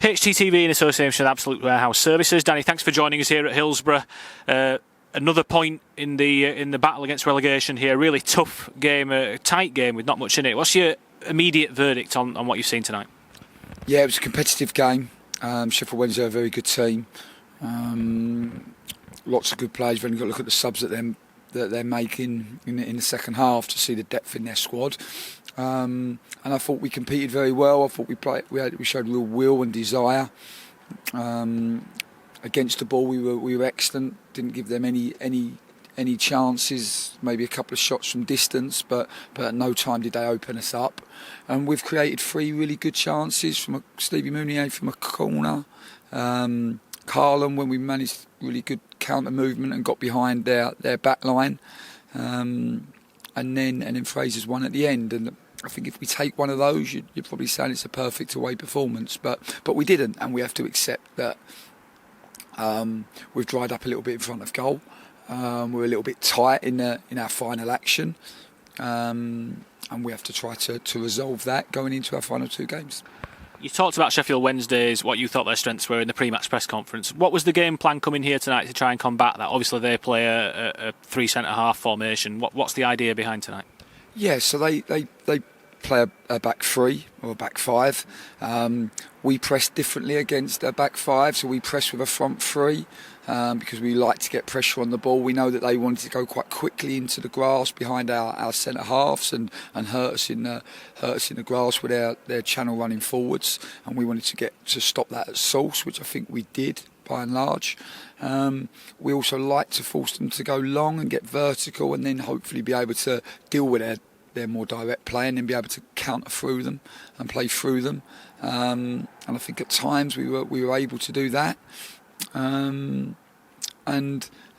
HTTV in association with Absolute Warehouse Services. Danny, thanks for joining us here at Hillsborough. Another point in the battle against relegation here. Really tough game, a tight game with not much in it. What's your immediate verdict on what you've seen tonight? Yeah, it was a competitive game. Sheffield Wednesday are a very good team. Lots of good players. You've only got to look at the subs that they're making in the second half to see the depth in their squad. And I thought we competed very well. I thought we showed real will and desire. Against the ball, we were excellent. Didn't give them any chances. Maybe a couple of shots from distance, but at no time did they open us up. And we've created 3 really good chances from Stevie Mounier from a corner. Carlin, when we managed really good counter movement and got behind their back line, and then Fraser's one at the end. And I think if we take one of those, you're probably saying it's a perfect away performance, but we didn't, and we have to accept that we've dried up a little bit in front of goal. We're a little bit tight in our final action, and we have to try to resolve that going into our final 2 games. You talked about Sheffield Wednesday's, what you thought their strengths were in the pre-match press conference. What was the game plan coming here tonight to try and combat that? Obviously they play a 3 centre-half formation. What's the idea behind tonight? Yeah, so they play a back 3 or a back 5. We press differently against a back 5, so we press with a front 3 because we like to get pressure on the ball. We know that they wanted to go quite quickly into the grass behind our centre halves and hurt us in the grass with their channel running forwards, and we wanted to stop that at source, which I think we did by and large. We also like to force them to go long and get vertical, and then hopefully be able to deal with their more direct play and then be able to counter through them and play through them. And I think at times we were able to do that. And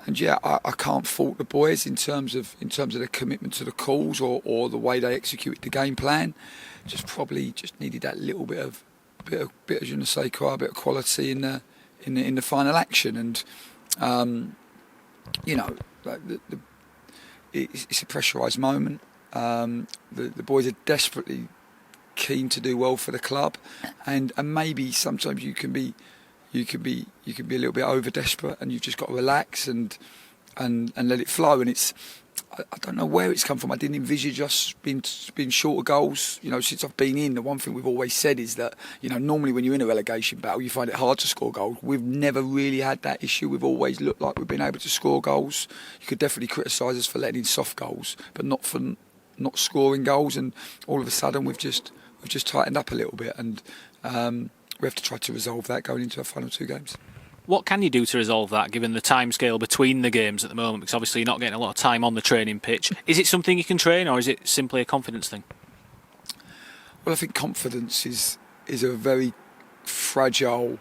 yeah, I can't fault the boys in terms of their commitment to the calls or the way they executed the game plan. Probably needed that little bit of je ne sais quoi, a bit of quality in the final action. And it's a pressurised moment. The boys are desperately keen to do well for the club, and maybe sometimes you can be a little bit over desperate, and you've just got to relax and let it flow. And I don't know where it's come from. I didn't envisage us being short of goals. Since I've been in, the one thing we've always said is that normally when you're in a relegation battle, you find it hard to score goals. We've never really had that issue. We've always looked like we've been able to score goals. You could definitely criticise us for letting in soft goals, but not for not scoring goals. And all of a sudden we've just tightened up a little bit, and we have to try to resolve that going into our final 2 games. What can you do to resolve that, given the time scale between the games at the moment? Because obviously you're not getting a lot of time on the training pitch. Is it something you can train, or is it simply a confidence thing? Well, I think confidence is a very fragile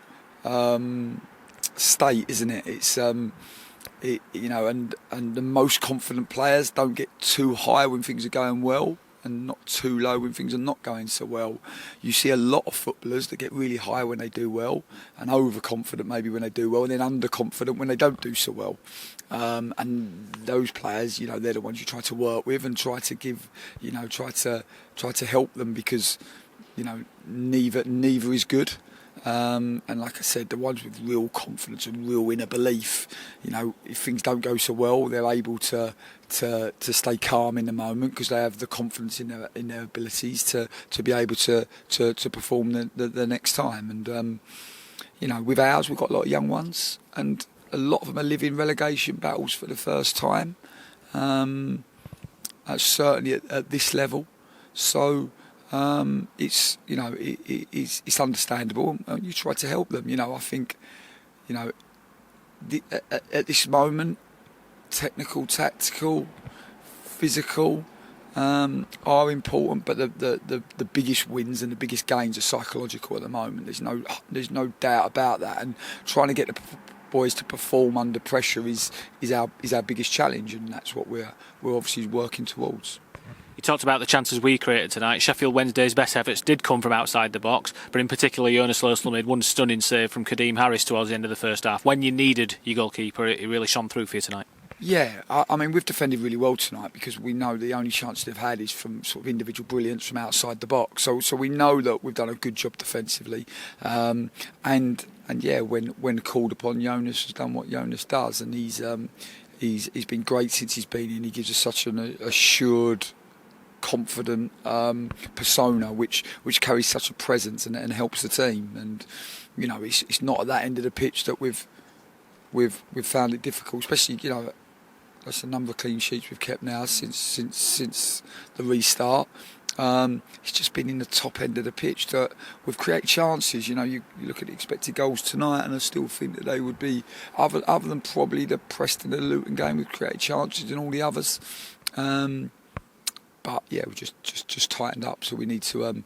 state, isn't it? It's and the most confident players don't get too high when things are going well, and not too low when things are not going so well. You see a lot of footballers that get really high when they do well, and overconfident maybe when they do well, and then underconfident when they don't do so well. And those players, they're the ones you try to work with and try to give, try to help them, because neither is good. And like I said, the ones with real confidence and real inner belief, if things don't go so well, they're able to stay calm in the moment because they have the confidence in their abilities to be able to perform the next time. And with ours, we've got a lot of young ones, and a lot of them are living relegation battles for the first time. Certainly at this level, so. It's understandable, and you try to help them. I think at this moment, technical, tactical, physical are important, but the biggest wins and the biggest gains are psychological at the moment. There's no doubt about that, and trying to get the boys to perform under pressure is our biggest challenge, and that's what we're obviously working towards. You talked about the chances we created tonight. Sheffield Wednesday's best efforts did come from outside the box, but in particular Jonas Loslund made one stunning save from Kadeem Harris towards the end of the first half. When you needed your goalkeeper, it really shone through for you tonight. Yeah, I mean, we've defended really well tonight because we know the only chance they've had is from sort of individual brilliance from outside the box. So we know that we've done a good job defensively, and yeah, when called upon, Jonas has done what Jonas does, and he's been great since he's been in. He gives us such an assured, confident persona, which carries such a presence and helps the team. And you know, it's not at that end of the pitch that we've found it difficult, especially, you know, that's a number of clean sheets we've kept now since the restart. It's just been in the top end of the pitch that we've created chances. You know, you look at the expected goals tonight, and I still think that they would be, other than probably the Preston and the Luton game, we've created chances in all the others. But yeah, we just tightened up. So we need to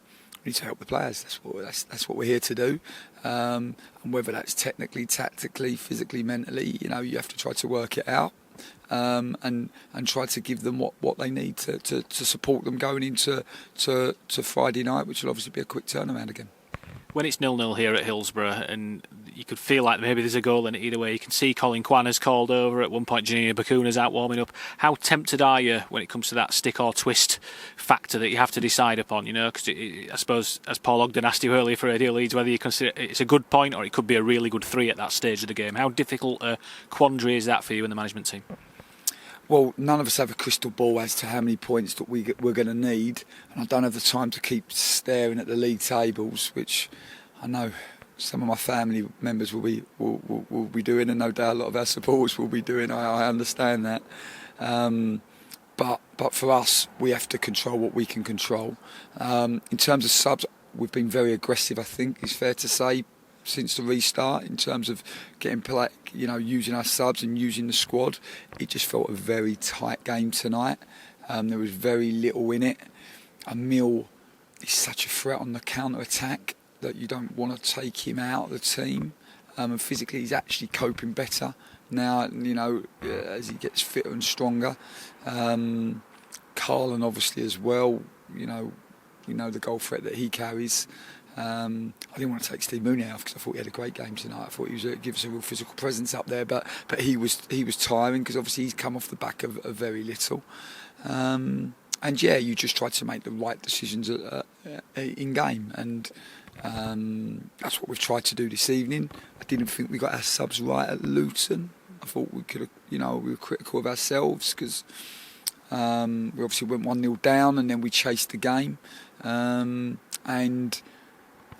help the players. That's what we're here to do. And whether that's technically, tactically, physically, mentally, you know, you have to try to work it out. And try to give them what they need to support them going into Friday night, which will obviously be a quick turnaround again. When it's 0-0 here at Hillsborough, and you could feel like maybe there's a goal in it either way, you can see Colin Kwan has called over. At one point, Janina Bakuna's out warming up. How tempted are you when it comes to that stick or twist factor that you have to decide upon? You know, because I suppose, as Paul Ogden asked you earlier for Radio Leeds, whether you consider it's a good point or it could be a really good 3 at that stage of the game. How difficult a quandary is that for you and the management team? Well, none of us have a crystal ball as to how many points that we're going to need, and I don't have the time to keep staring at the league tables, which I know some of my family members will be doing, and no doubt a lot of our supporters will be doing. I understand that, but for us, we have to control what we can control. In terms of subs, we've been very aggressive, I think it's fair to say, since the restart, in terms of getting play, you know, using our subs and using the squad. It just felt a very tight game tonight. There was very little in it. Emil is such a threat on the counter-attack that you don't want to take him out of the team. And physically, he's actually coping better now, you know, as he gets fitter and stronger. Carlin, obviously, as well, you know the goal threat that he carries. I didn't want to take Steve Mooney off because I thought he had a great game tonight. I thought he was give us a real physical presence up there, but he was tiring because obviously he's come off the back of very little. And yeah, you just try to make the right decisions in game, and that's what we've tried to do this evening. I didn't think we got our subs right at Luton. I thought we could have, you know, we were critical of ourselves because we obviously went 1-0 down and then we chased the game, and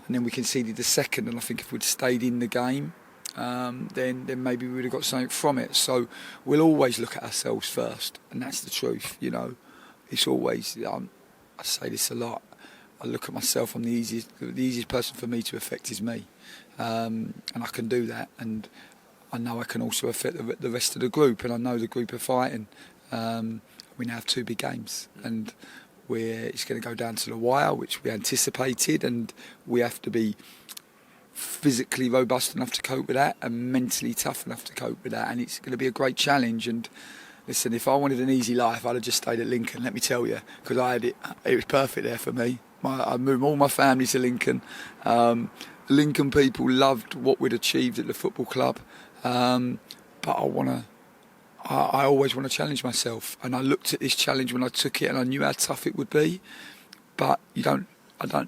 then we conceded the second. And I think if we'd stayed in the game, then maybe we would have got something from it. So we'll always look at ourselves first, and that's the truth. You know, it's always. I say this a lot. I look at myself. I'm the easiest person for me to affect is me, and I can do that. And I know I can also affect the rest of the group, and I know the group are fighting. We now have 2 big games, and it's going to go down to the wire, which we anticipated, and we have to be physically robust enough to cope with that and mentally tough enough to cope with that, and it's going to be a great challenge. And listen, if I wanted an easy life, I'd have just stayed at Lincoln, let me tell you, because I had it was perfect there for me. I moved all my family to Lincoln. Lincoln people loved what we'd achieved at the football club, but I always want to challenge myself, and I looked at this challenge when I took it, and I knew how tough it would be. But you don't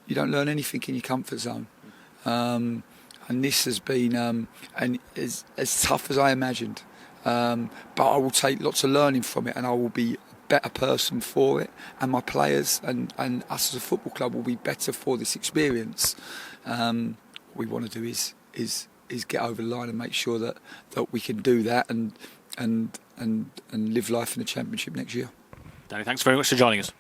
learn anything in your comfort zone, and this has been and as tough as I imagined. But I will take lots of learning from it, and I will be a better person for it, and my players and us as a football club will be better for this experience. What we want to do is get over the line and make sure that we can do that and live life in the Championship next year. Danny, thanks very much for joining us.